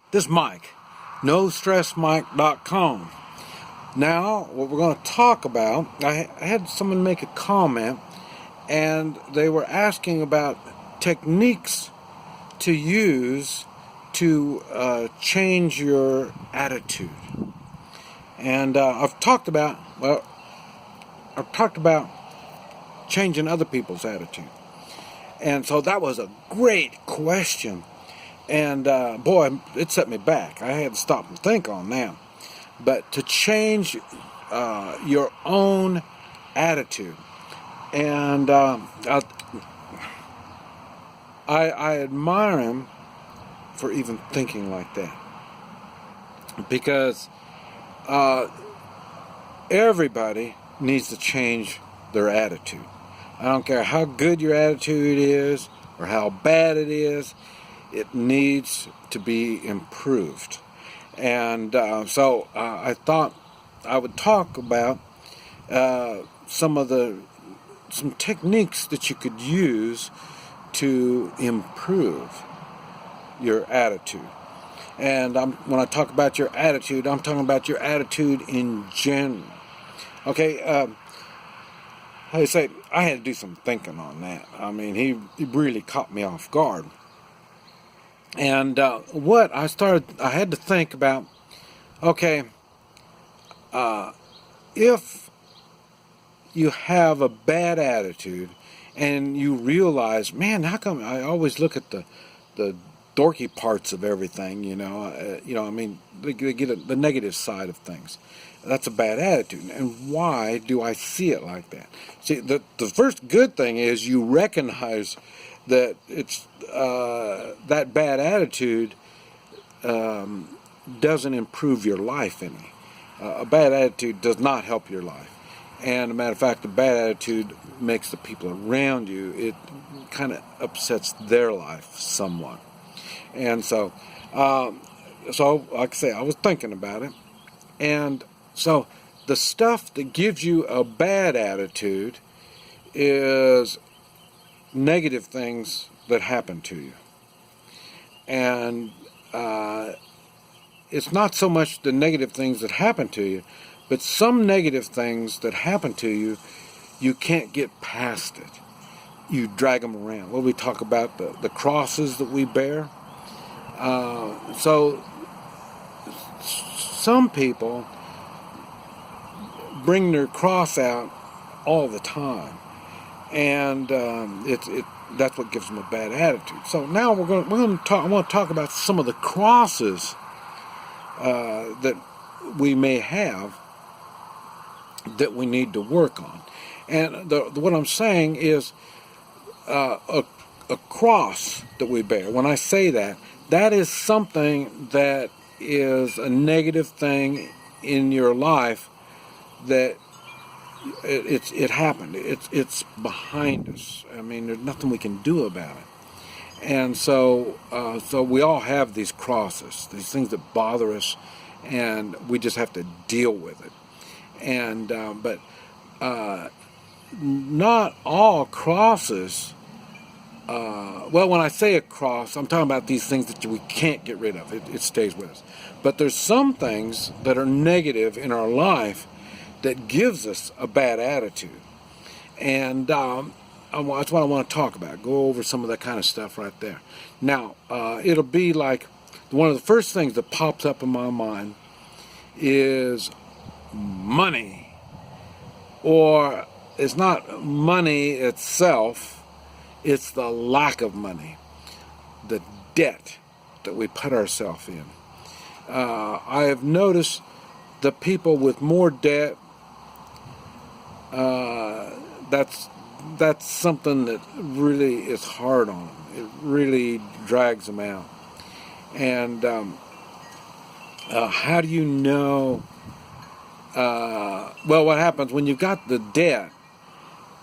This is Mike, NoStressMike.com. Now, what we're going to talk about, I had someone make a comment, and they were asking about techniques to use to change your attitude. And I've talked about changing other people's attitude. And so that was a great question. And boy, it set me back. I had to stop and think on that. But to change your own attitude. And I admire him for even thinking like that. Because everybody needs to change their attitude. I don't care how good your attitude is or how bad it is. It needs to be improved. And so I thought I would talk about some techniques that you could use to improve your attitude. And when I talk about your attitude, I'm talking about your attitude in general. Okay, I say I had to do some thinking on that. I mean, he really caught me off guard. And I had to think about, okay, if you have a bad attitude and you realize, man, how come I always look at the dorky parts of everything, I mean, they get the negative side of things. That's a bad attitude. And why do I see it like that? See, the first good thing is you recognize that it's that bad attitude doesn't improve your life any. A bad attitude does not help your life. And as a matter of fact, a bad attitude makes the people around you, it kind of upsets their life somewhat. And so like I say, I was thinking about it. And so the stuff that gives you a bad attitude is negative things that happen to you. And it's not so much the negative things that happen to you, but some negative things that happen to you, you can't get past it. You drag them around. Well, we talk about the crosses that we bear. So some people bring their cross out all the time. And that's what gives them a bad attitude. So now I want to talk about some of the crosses that we may have that we need to work on. And what I'm saying is a cross that we bear. When I say that, that is something that is a negative thing in your life that it happened. It's behind us. I mean, there's nothing we can do about it. And so we all have these crosses, these things that bother us, and we just have to deal with it. And but not all crosses. Well, when I say a cross, I'm talking about these things that we can't get rid of. It stays with us. But there's some things that are negative in our life that gives us a bad attitude. And that's what I want to talk about. Go over some of that kind of stuff right there. Now, it'll be like one of the first things that pops up in my mind is money. Or it's not money itself, it's the lack of money, the debt that we put ourselves in. I have noticed the people with more debt, that's something that really is hard on them. It really drags them out. And how do you know? Well, what happens when you've got the debt?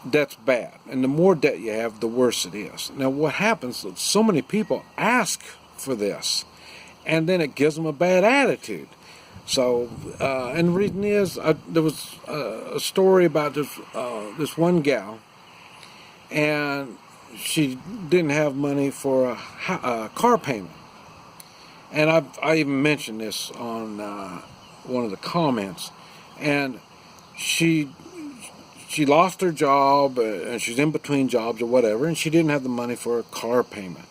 That's bad. And the more debt you have, the worse it is. Now, what happens is so many people ask for this, and then it gives them a bad attitude. So, and the reason is, there was a story about this one gal, and she didn't have money for a car payment. And I even mentioned this on one of the comments, and she lost her job, and she's in between jobs or whatever, and she didn't have the money for a car payment.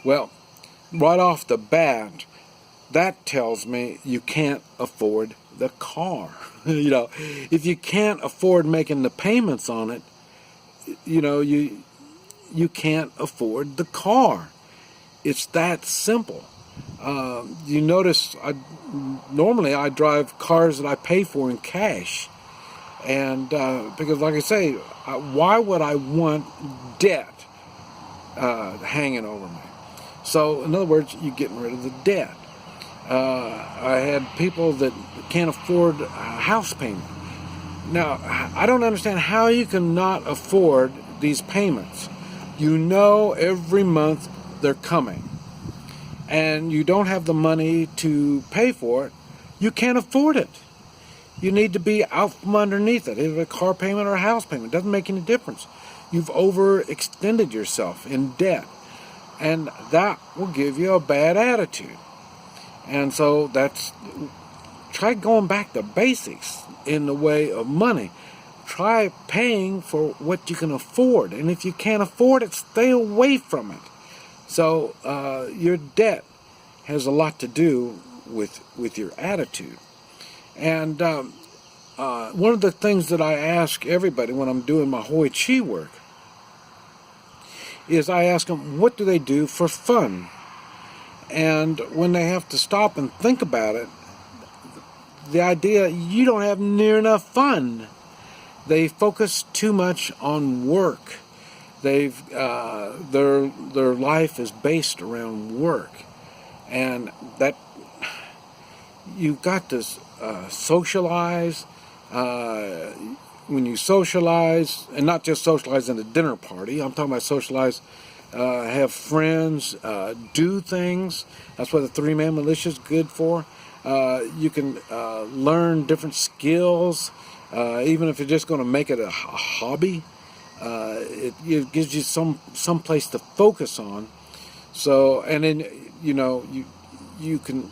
Well, right off the bat, that tells me you can't afford the car. You know, if you can't afford making the payments on it, you know, you can't afford the car. It's that simple. You notice normally I drive cars that I pay for in cash, and because, like I say, why would I want debt hanging over me? So, in other words, you're getting rid of the debt. I had people that can't afford a house payment. Now, I don't understand how you can not afford these payments. You know every month they're coming, and you don't have the money to pay for it. You can't afford it. You need to be out from underneath it. Either a car payment or a house payment. It doesn't make any difference. You've overextended yourself in debt, and that will give you a bad attitude. And so try going back to basics in the way of money. Try paying for what you can afford. And if you can't afford it, stay away from it. So your debt has a lot to do with your attitude. And one of the things that I ask everybody when I'm doing my Hoi Chi work is I ask them, what do they do for fun? And when they have to stop and think about it, the idea, you don't have near enough fun. They focus too much on work. Their life is based around work, and that you've got to socialize. When you socialize, and not just socialize in a dinner party, I'm talking about socialize. Have friends, do things. That's what the three-man militia is good for. You can learn different skills, even if you're just going to make it a hobby. It gives you some place to focus on. So, and then you can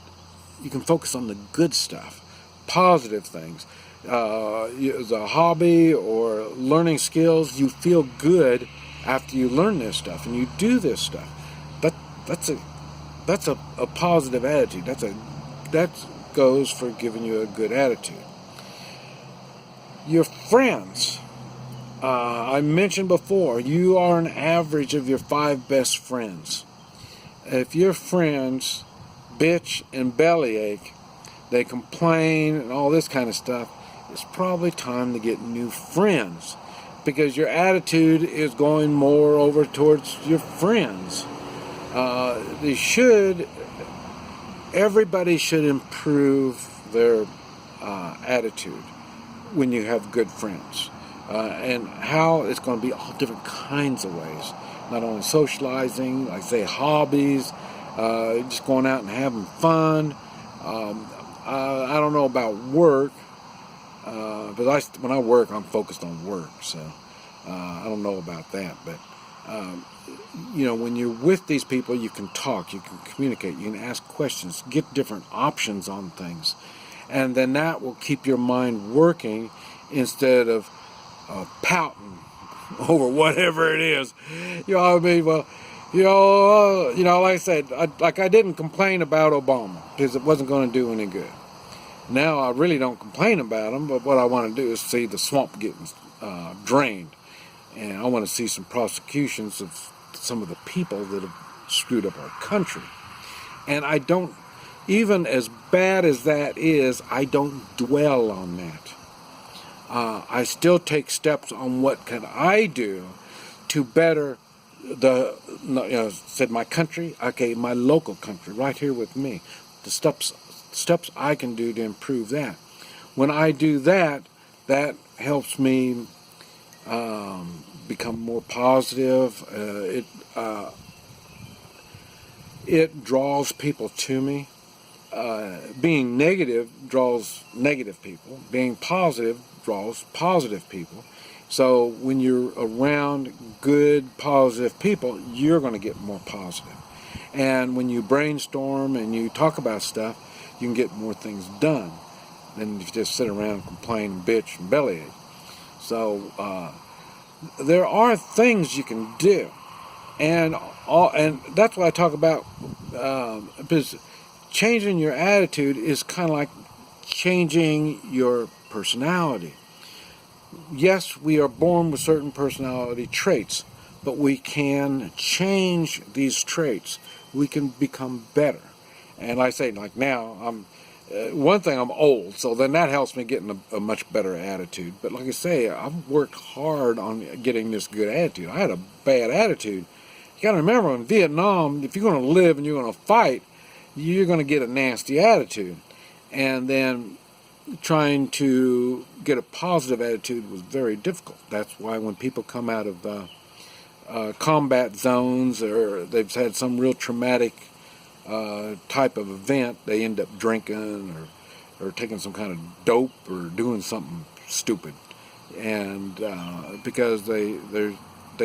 focus on the good stuff, positive things. As a hobby or learning skills, you feel good after you learn this stuff and you do this stuff. That's a positive attitude. That goes for giving you a good attitude. Your friends, I mentioned before, you are an average of your 5 best friends. If your friends bitch and bellyache, they complain and all this kind of stuff, it's probably time to get new friends, because your attitude is going more over towards your friends. Everybody should improve their attitude when you have good friends. And how it's going to be all different kinds of ways. Not only socializing, like say hobbies, just going out and having fun. I don't know about work, but when I work, I'm focused on work, so I don't know about that. But when you're with these people, you can talk, you can communicate, you can ask questions, get different options on things, and then that will keep your mind working instead of pouting over whatever it is. You know what I mean? Well, like I said, I didn't complain about Obama because it wasn't going to do any good. Now I really don't complain about him, but what I want to do is see the swamp getting drained, and I want to see some prosecutions of some of the people that have screwed up our country. And I don't, even as bad as that is, I don't dwell on that. I still take steps on what can I do to better said my country, okay, my local country, right here with me. The steps I can do to improve that. When I do that, that helps me become more positive. It draws people to me. Being negative draws negative people. Being positive draws positive people. So when you're around good, positive people, you're going to get more positive. And when you brainstorm and you talk about stuff, you can get more things done than if you just sit around and complain and bitch and bellyache. So there are things you can do, and that's what I talk about. Because changing your attitude is kind of like changing your personality. Yes, we are born with certain personality traits, but we can change these traits. We can become better. And like I say, like now, one thing, I'm old, so then that helps me get in a much better attitude. But like I say, I've worked hard on getting this good attitude. I had a bad attitude. You got to remember, in Vietnam, if you're going to live and you're going to fight, you're going to get a nasty attitude. And then trying to get a positive attitude was very difficult. That's why when people come out of combat zones, or they've had some real traumatic type of event, they end up drinking or taking some kind of dope or doing something stupid, and because they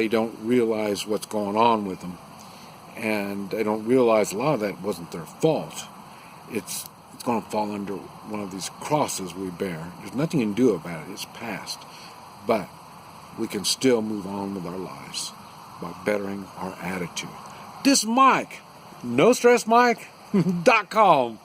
don't realize what's going on with them, and they don't realize a lot of that wasn't their fault. It's going to fall under one of these crosses we bear. There's nothing you can do about it. It's past, but we can still move on with our lives by bettering our attitude. This is Mike, NoStressMike.com.